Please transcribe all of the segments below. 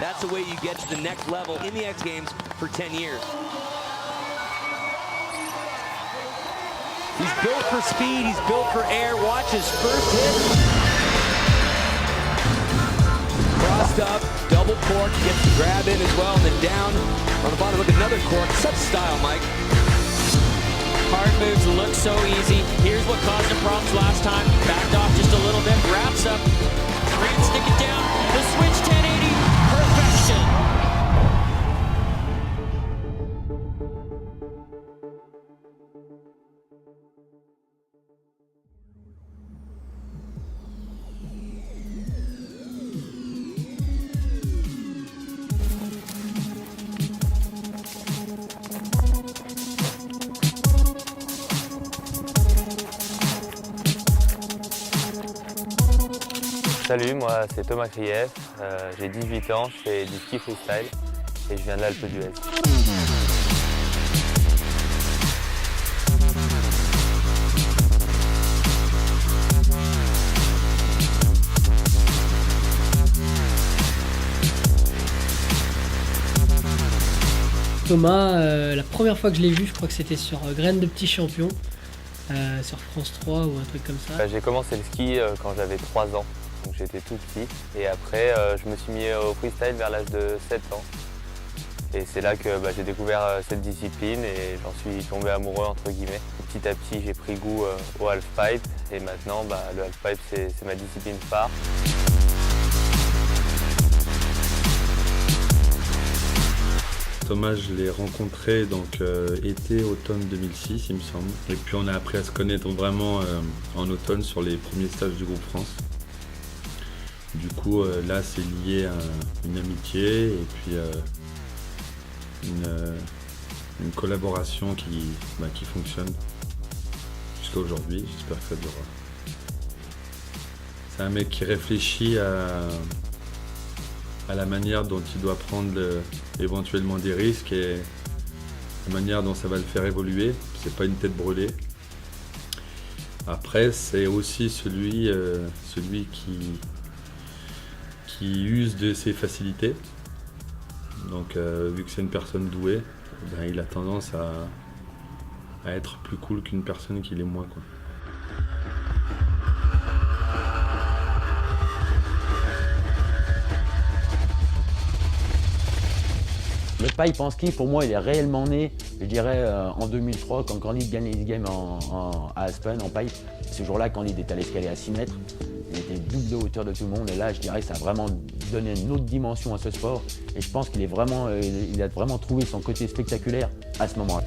That's the way you get to the next level in the X Games for 10 years. He's built for speed, he's built for air. Watch his first hit. Crossed up, double cork, gets the grab in as well, and then down on the bottom. Look at another cork. Such style, Mike. Hard moves look so easy. Here's what caused him problems last time. Backed off just a little bit, wraps up. Grant stick it down. The switch 1080. Perfection. Salut, moi c'est Thomas Krief, j'ai 18 ans, je fais du ski freestyle et je viens de l'Alpe d'Huez. Thomas, la première fois que je l'ai vu, je crois que c'était sur Graines de Petits Champions, sur France 3 ou un truc comme ça. J'ai commencé le ski quand j'avais 3 ans, donc j'étais tout petit. Et après, je me suis mis au freestyle vers l'âge de 7 ans. Et c'est là que j'ai découvert cette discipline et j'en suis tombé amoureux entre guillemets. Petit à petit, j'ai pris goût au halfpipe et maintenant, le halfpipe c'est ma discipline phare. Thomas, je l'ai rencontré été-automne 2006, il me semble. Et puis on a appris à se connaître vraiment en automne sur les premiers stages du groupe France. Du coup, là, c'est lié à une amitié et puis une collaboration qui fonctionne jusqu'à aujourd'hui. J'espère que ça durera. C'est un mec qui réfléchit à la manière dont il doit prendre éventuellement des risques et la manière dont ça va le faire évoluer. C'est pas une tête brûlée. Après, c'est aussi celui qui use de ses facilités. Donc, vu que c'est une personne douée, il a tendance à être plus cool qu'une personne qui l'est moins, quoi. Le pipe en ski, pour moi, il est réellement né, je dirais, en 2003, quand Candide gagne les games à Aspen en pipe. Ce jour-là, Candide est à l'escalier à 6 mètres. Il était double de hauteur de tout le monde. Et là, je dirais que ça a vraiment donné une autre dimension à ce sport. Et je pense qu'il a vraiment trouvé son côté spectaculaire à ce moment-là.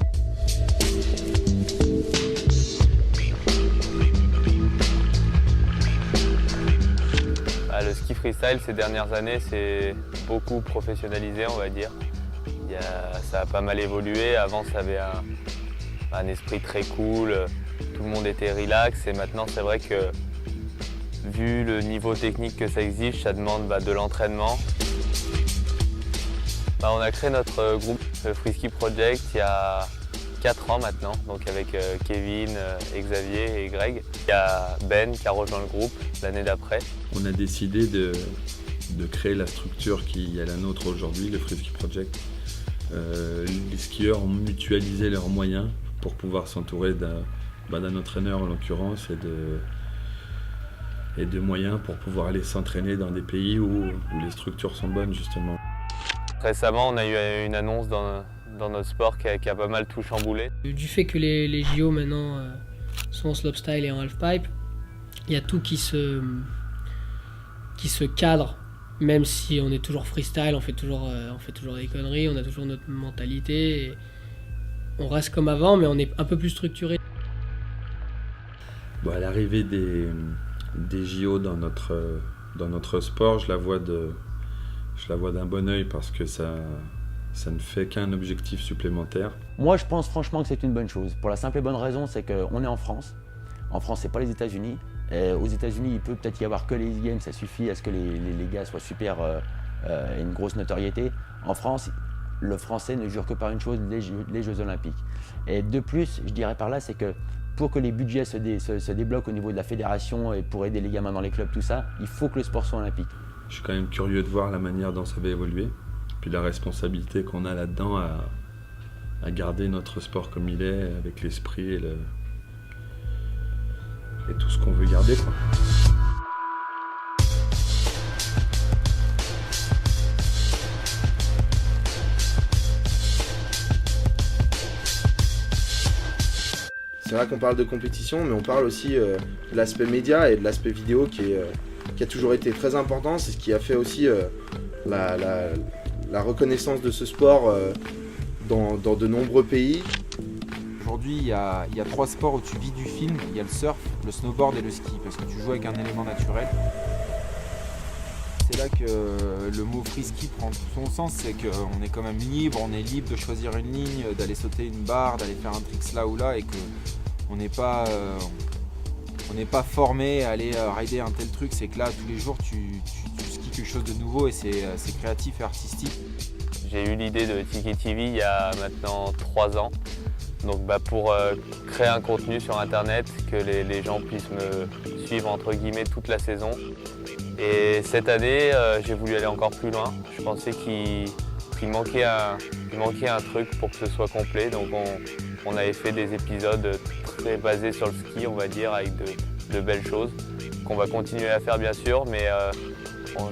Le ski freestyle, ces dernières années, c'est beaucoup professionnalisé, on va dire. Ça a pas mal évolué. Avant, ça avait un esprit très cool, tout le monde était relax. Et maintenant, c'est vrai que, vu le niveau technique que ça exige, ça demande de l'entraînement. On a créé notre groupe, le Free Ski Project, il y a 4 ans maintenant, donc avec Kevin, Xavier et Greg. Il y a Ben qui a rejoint le groupe l'année d'après. On a décidé de créer la structure qui est la nôtre aujourd'hui, le Free Ski Project. Les skieurs ont mutualisé leurs moyens pour pouvoir s'entourer d'un entraîneur en l'occurrence et de moyens pour pouvoir aller s'entraîner dans des pays où les structures sont bonnes justement. Récemment, on a eu une annonce dans notre sport qui a pas mal tout chamboulé. Du fait que les JO maintenant sont en slopestyle et en halfpipe, il y a tout qui se cadre. Même si on est toujours freestyle, on fait toujours des conneries, on a toujours notre mentalité. Et on reste comme avant, mais on est un peu plus structuré. À l'arrivée des JO dans notre sport, je la vois d'un bon œil parce que ça ne fait qu'un objectif supplémentaire. Moi, je pense franchement que c'est une bonne chose. Pour la simple et bonne raison, c'est qu'on est en France. En France, c'est pas les États-Unis. Aux États-Unis, il peut peut-être y avoir que les games, ça suffit à ce que les gars soient super et une grosse notoriété. En France, le français ne jure que par une chose, les Jeux Olympiques. Et de plus, je dirais par là, c'est que pour que les budgets se débloquent au niveau de la fédération et pour aider les gamins dans les clubs, tout ça, il faut que le sport soit olympique. je suis quand même curieux de voir la manière dont ça va évoluer. Puis la responsabilité qu'on a là-dedans à garder notre sport comme il est, avec l'esprit et tout ce qu'on veut garder, quoi. C'est vrai qu'on parle de compétition, mais on parle aussi de l'aspect média et de l'aspect vidéo qui a toujours été très important. C'est ce qui a fait aussi la reconnaissance de ce sport dans de nombreux pays. Aujourd'hui, il y a 3 sports où tu vis du film. Il y a le surf, le snowboard et le ski, parce que tu joues avec un élément naturel. C'est là que le mot free-ski prend tout son sens, c'est qu'on est quand même libre, on est libre de choisir une ligne, d'aller sauter une barre, d'aller faire un trick là ou là, et qu'on n'est pas formé à aller rider un tel truc. C'est que là, tous les jours, tu skis quelque chose de nouveau et c'est créatif et artistique. J'ai eu l'idée de Tiki TV il y a maintenant 3 ans. Donc pour créer un contenu sur internet, que les gens puissent me suivre entre guillemets toute la saison. Et cette année, j'ai voulu aller encore plus loin. Je pensais qu'il manquait un truc pour que ce soit complet. Donc on avait fait des épisodes très basés sur le ski, on va dire, avec de belles choses qu'on va continuer à faire bien sûr. Mais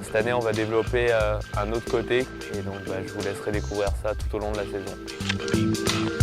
cette année, on va développer un autre côté. Et donc je vous laisserai découvrir ça tout au long de la saison.